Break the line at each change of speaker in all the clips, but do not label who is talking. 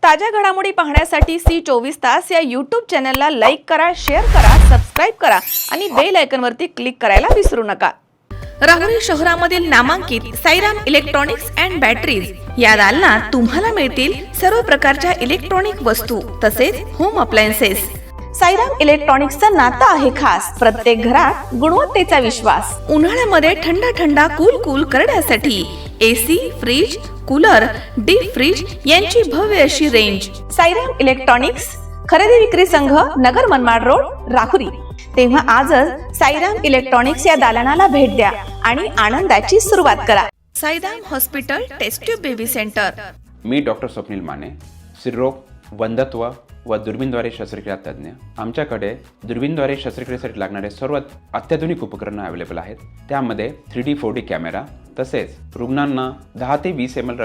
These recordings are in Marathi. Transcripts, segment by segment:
ताज्या घडामोडी पाहण्यासाठी सी24 तास या यूट्यूब चॅनलला लाईक करा, शेअर करा, सबस्क्राईब करा आणि बेल आयकॉनवरती क्लिक करायला विसरू नका। राहुरी शहरामधील नामांकित साईराम इलेक्ट्रॉनिक्स अँड बॅटरीज या दालनात तुम्हाला मिळतील सर्व प्रकारच्या इलेक्ट्रॉनिक वस्तू तसेच होम अप्लायन्सेस। साईराम इलेक्ट्रॉनिक्सचं नातं आहे खास, प्रत्येक घरात गुणवत्तेचा विश्वास। उन्हाळ्यामध्ये थंड कूल करण्यासाठी AC, fridge, cooler, deep fridge यांची भव्य अशी रेंज। साईराम इलेक्ट्रॉनिक्स खरेदी विक्री संघ, नगर मनमाड रोड, राहुरी। तेव्हा आजच साईराम इलेक्ट्रॉनिक्स या दालनाला भेट द्या आणि आनंदाची सुरुवात करा। Sairam hospital test tube baby centre.
मी डॉक्टर स्वप्नील माने, स्त्रीरोग, वंध्यत्व व दुर्बीणद्वारे शस्त्रक्रिया तज्ञ। आमच्याकडे दुर्बीणद्वारे शस्त्रक्रियेसाठी लागणारे सर्व अत्याधुनिक उपकरणं अवेलेबल आहेत। त्यामध्ये 3D 4D कॅमेरा, तसेच रुग्णांना 10 ते 20 ml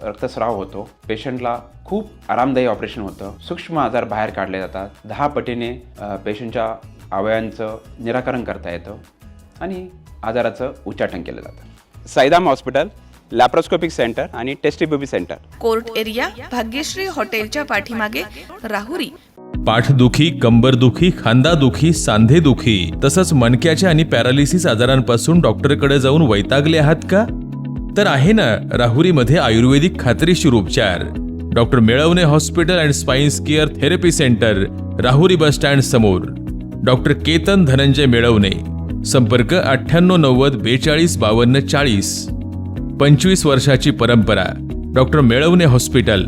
रक्तस्राव होतो। पेशंटला खूप आरामदायी ऑपरेशन होतं। सूक्ष्म आजार बाहेर काढले जातात। 10 पटीने पेशंटच्या अवयवांचं निराकरण करता येतं आणि आजाराचं उच्चाटन केलं जातं। साईराम हॉस्पिटल, लॅप्रोस्कोपिक सेंटर आणि test baby center,
court area, Bhagyashree हॉटेलच्या पाठीमागे, राहुरी।
पाठदुखी, कंबरदुखी, खांदादुखी, सांधेदुखी तसंच मणक्याच्या आणि पॅरालिसिस आजारांपासून डॉक्टरकडे जाऊन वैतागले आहात का? तर आहे ना राहुरीमध्ये आयुर्वेदिक खात्रीशीर उपचार। Doctor Melavane hospital and spines care therapy centre, Rahuri bus stand समोर। डॉक्टर केतन धनंजय मेळवणे, संपर्क 9890 42 52 40। 25 वर्षाची परंपरा, डॉक्टर मेळवणे हॉस्पिटल।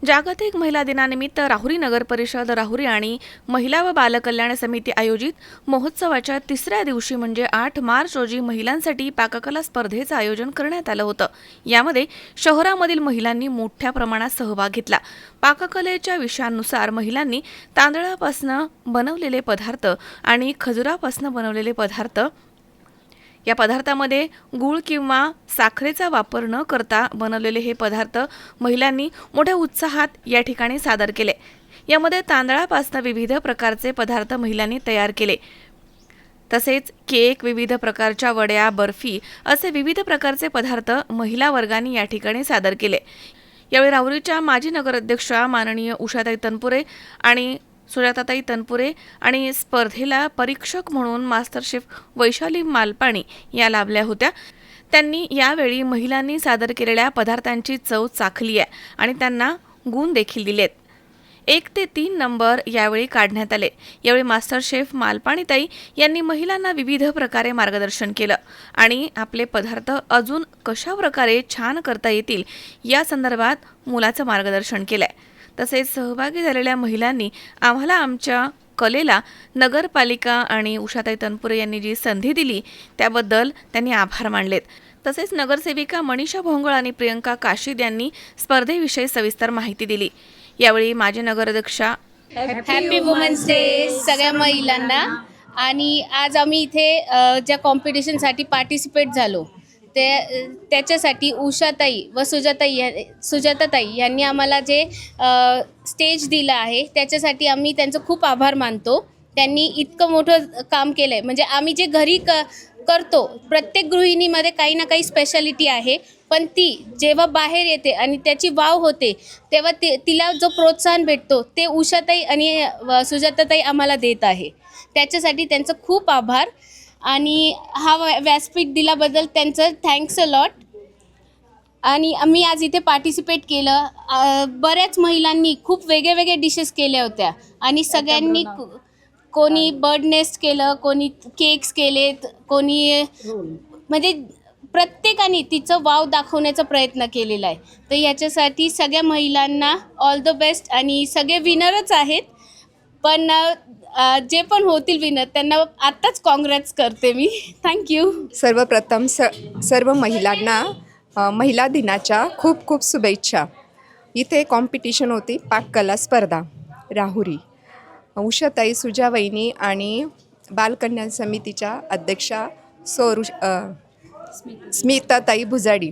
जागतिक महिला दिनानिमित्त राहुरी नगर परिषद, राहुरी आणि महिला व बालकल्याण समिती आयोजित महोत्सवाच्या तिसऱ्या दिवशी म्हणजे 8 मार्च रोजी महिलांसाठी पाककला स्पर्धेचं आयोजन करण्यात आलं होतं। यामध्ये शहरामधील महिलांनी मोठ्या प्रमाणात सहभाग घेतला। पाककलेच्या विषयानुसार महिलांनी तांदळापासून बनवलेले पदार्थ आणि खजुरापासून बनवलेले पदार्थ, या पदार्थामध्ये गूळ किंवा साखरेचा वापर न करता बनवलेले हे पदार्थ महिलांनी मोठ्या उत्साहात या ठिकाणी सादर केले। यामध्ये तांदळापासून विविध प्रकारचे पदार्थ महिलांनी तयार केले, तसेच केक, विविध प्रकारच्या वड्या, बर्फी असे विविध प्रकारचे पदार्थ महिला वर्गाने या ठिकाणी सादर केले। यावेळी राहुरीच्या माजी नगराध्यक्षा माननीय उषाताई तनपुरे आणि सुजाताताई तनपुरे आणि स्पर्धेला परीक्षक म्हणून मास्टर शेफ वैशाली मालपाणी या लाभल्या होत्या। त्यांनी यावेळी महिलांनी सादर केलेल्या पदार्थांची चव चाखली आहे आणि त्यांना गुण देखील दिलेत। 1 ते 3 नंबर यावेळी काढण्यात आले। यावेळी मास्टर शेफ मालपाणीताई यांनी महिलांना विविध प्रकारे मार्गदर्शन केलं आणि आपले पदार्थ अजून कशा प्रकारे छान करता येतील या संदर्भात मुलाचं मार्गदर्शन केलंय। तसेच सहभागी झालेल्या महिलांनी आम्हाला आमच्या कलेला नगरपालिका आणि उषाताई तनपुरे यांनी जी संधी दिली त्याबद्दल त्यांनी आभार मानलेत। तसेच नगरसेविका मनीषा भोंगळ आणि प्रियंका काशीद यांनी स्पर्धेविषयी सविस्तर माहिती दिली। यावेळी माजी नगराध्यक्षा
हॅपी वुमन्स डे सगळ्या महिलांना। आणि आज आम्ही इथे ज्या कॉम्पिटिशनसाठी पार्टिसिपेट झालो त्याच्यासाठी उषाताई व सुजाताताई यांनी आम्हाला जे स्टेज दिलं आहे त्याच्यासाठी आम्ही त्यांचं खूप आभार मानतो। त्यांनी इतकं मोठं काम केलं आहे। म्हणजे आम्ही जे घरी करतो, प्रत्येक गृहिणीमध्ये काही ना काही स्पेशालिटी आहे, पण ती जेव्हा बाहेर येते आणि त्याची वाव होते तेव्हा तिला जो प्रोत्साहन भेटतो ते उषाताई आणि सुजाताताई आम्हाला देत आहे। त्याच्यासाठी त्यांचं खूप आभार आणि हा व्यासपीठ दिल्याबद्दल त्यांचं थँक्स अ लॉट। आणि आम्ही आज इथे पार्टिसिपेट केलं। बऱ्याच महिलांनी खूप वेगळे डिशेस केल्या होत्या आणि सगळ्यांनी कोणी बर्ड नेस्ट केलं, कोणी केक्स केलेत, कोणी म्हणजे प्रत्येकाने तिचं वाव दाखवण्याचा प्रयत्न केलेला आहे। तर याच्यासाठी सगळ्या महिलांना ऑल द बेस्ट। आणि सगळे विनरच आहेत, पण जे पण होतील विनर त्यांना आत्ताच काँग्रेट्स करते मी। थँक्यू।
सर्वप्रथम सर्व महिलांना महिला दिनाच्या खूप खूप शुभेच्छा। इथे कॉम्पिटिशन होती, पाककला स्पर्धा, राहुरी। उषाताई, सुजावहिनी आणि बालकल्याण समितीच्या अध्यक्षा स्मिताताई भुजाडी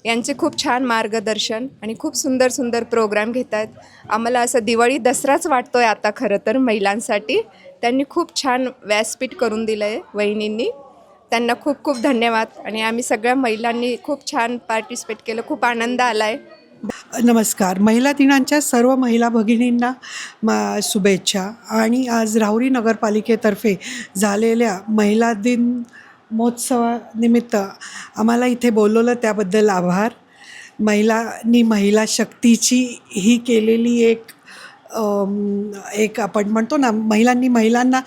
यांचे खूप छान मार्गदर्शन आणि खूप सुंदर प्रोग्राम घेत आहेत। आम्हाला असं दिवाळी दसराच वाटतो आहे आता खरं तर महिलांसाठी। त्यांनी खूप छान व्यासपीठ करून दिलं आहे वहिनींनी, त्यांना खूप खूप धन्यवाद। आणि आम्ही सगळ्या महिलांनी खूप छान पार्टिसिपेट केलं, खूप आनंद आला आहे।
नमस्कार. महिला दिनाच्या सर्व महिला भगिनींना शुभेच्छा. आणि आज राहुरी नगरपालिकेतर्फे झालेल्या महिला दिन महोत्सवानिमित्त आम्हाला इथे बोलवलं त्याबद्दल आभार. महिलांनी महिला शक्तीची ही केलेली एक आपण म्हणतो ना, महिलांना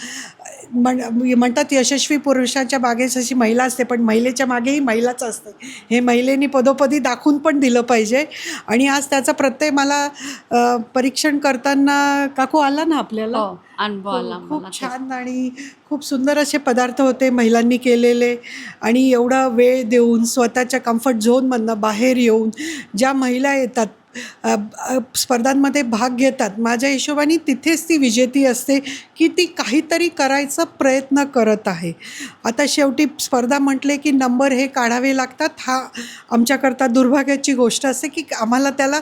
म्हणतात यशस्वी पुरुषाच्या मागे जशी महिला असते, पण महिलेच्या मागेही महिलाच असते. हे महिलेनी पदोपदी दाखवून पण दिलं पाहिजे. आणि आज त्याचा प्रत्यय मला परीक्षण करताना काकू आला ना आपल्याला,
अनुभव आला.
खूप छान आणि खूप सुंदर असे पदार्थ होते महिलांनी केलेले. आणि एवढा वेळ देऊन स्वतःच्या कम्फर्ट झोनमधनं बाहेर येऊन ज्या महिला येतात, स्पर्धांमध्ये भाग घेतात, माझ्या हिशोबाने तिथेच ती विजेती असते की ती काहीतरी करायचा प्रयत्न करत आहे. आता शेवटी स्पर्धा म्हटले की नंबर हे काढावे लागतात. हा आमच्याकरता दुर्भाग्याची गोष्ट असते की आम्हाला त्याला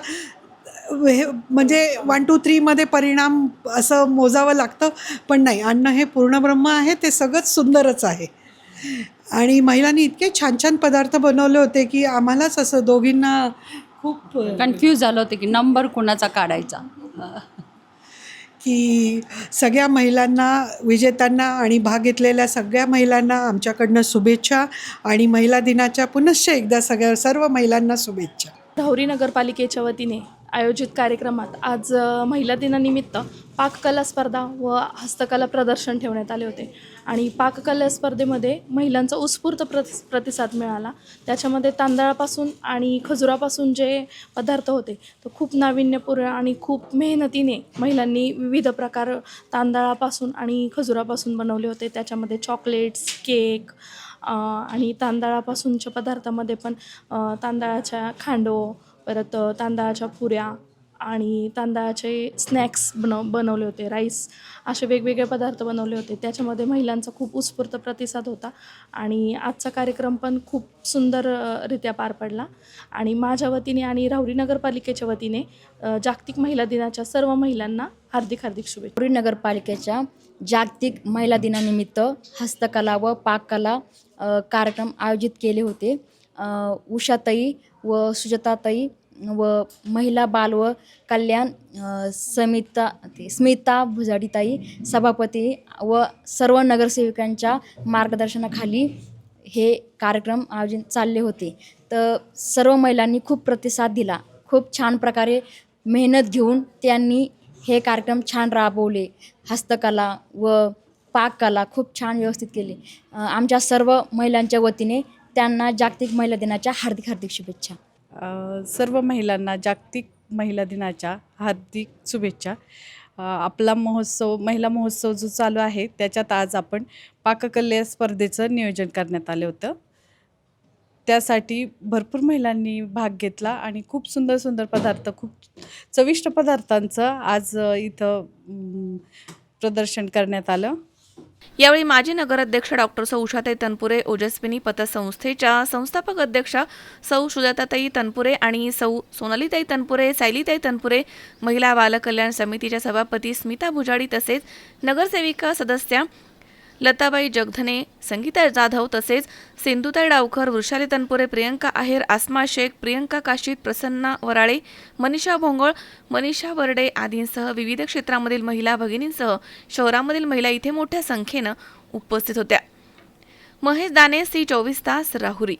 म्हणजे 1, 2, 3मध्ये परिणाम असं मोजावं लागतं. पण नाही, अन्न हे पूर्ण ब्रह्म आहे, ते सगळंच सुंदरच आहे. आणि महिलांनी इतके छान छान पदार्थ बनवले होते की आम्हालाच असं दोघींना खूप
कन्फ्यूज झालं होतं की नंबर कोणाचा काढायचा.
की सगळ्या महिलांना, विजेत्यांना आणि भाग घेतलेल्या सगळ्या महिलांना आमच्याकडनं शुभेच्छा. आणि महिला दिनाच्या पुनश्च एकदा सर्व महिलांना शुभेच्छा.
राहुरी नगरपालिकेच्या वतीने आयोजित कार्यक्रमात आज महिला दिनानिमित्त पाककला स्पर्धा व हस्तकला प्रदर्शन ठेवण्यात आले होते. आणि पाककला स्पर्धेमध्ये महिलांचा उत्स्फूर्त प्रतिसाद मिळाला. त्याच्यामध्ये तांदळापासून आणि खजुरापासून जे पदार्थ होते तो खूप नाविन्यपूर्ण आणि खूप मेहनतीने महिलांनी विविध प्रकार तांदळापासून आणि खजुरापासून बनवले होते. त्याच्यामध्ये चॉकलेट्स, केक आणि तांदळापासूनच्या पदार्थामध्ये पण तांदळाच्या खांडो, परत तांदळाच्या पुऱ्या आणि तांदळाचे स्नॅक्स बनवले होते, राईस, असे वेगवेगळे पदार्थ बनवले होते. त्याच्यामध्ये महिलांचा खूप उत्स्फूर्त प्रतिसाद होता. आणि आजचा कार्यक्रम पण खूप सुंदररित्या पार पडला. आणि माझ्या वतीने आणि राहुरी नगरपालिकेच्या वतीने जागतिक महिला दिनाच्या सर्व महिलांना हार्दिक शुभेच्छा.
राहुरी नगरपालिकेच्या जागतिक महिला दिनानिमित्त हस्तकला व पाककला कार्यक्रम आयोजित केले होते. उषाताई व सुजाताताई व महिला बाल व कल्याण स्मिता भुजाडीताई सभापती व सर्व नगरसेविकांच्या मार्गदर्शनाखाली हे कार्यक्रम आयोजित चालले होते. तर सर्व महिलांनी खूप प्रतिसाद दिला. खूप छान प्रकारे मेहनत घेऊन त्यांनी हे कार्यक्रम छान राबवले. हस्तकला व पाककला खूप छान व्यवस्थित केली. आमच्या सर्व महिलांच्या वतीने त्यांना जागतिक महिला दिनाच्या हार्दिक शुभेच्छा.
सर्व महिलांना जागतिक महिला दिनाच्या हार्दिक शुभेच्छा. आपला महिला महोत्सव जो चालू आहे त्याच्यात आज आपण पाककला स्पर्धेचं नियोजन करण्यात आलं होतं. त्यासाठी भरपूर महिलांनी भाग घेतला आणि खूप सुंदर पदार्थ, खूप चविष्ट पदार्थांचं आज इथं प्रदर्शन करण्यात आलं.
यावेळी माजी नगराध्यक्ष डॉक्टर सौ उषाताई तनपुरे, ओजस्विनी पतसंस्थेच्या संस्थापक अध्यक्षा सौ सुजाताताई तनपुरे आणि सौ सोनालीताई तनपुरे, सायलीताई तनपुरे, महिला बालकल्याण समितीच्या सभापती स्मिता भुजाडी तसेच नगरसेविका सदस्या लताबाई जगधने, संगीता जाधव तसेच सिंधुताई डावकर, वृषाली तनपुरे, प्रियंका आहेर, आसमा शेख, प्रियंका काशीद, प्रसन्ना वराळे, मनीषा भोंगळ, मनीषा बर्डे आदींसह विविध क्षेत्रामधील महिला भगिनींसह शहरामधील महिला इथे मोठ्या संख्येनं उपस्थित होत्या. महेश दाने, सी 24 तास, राहुरी.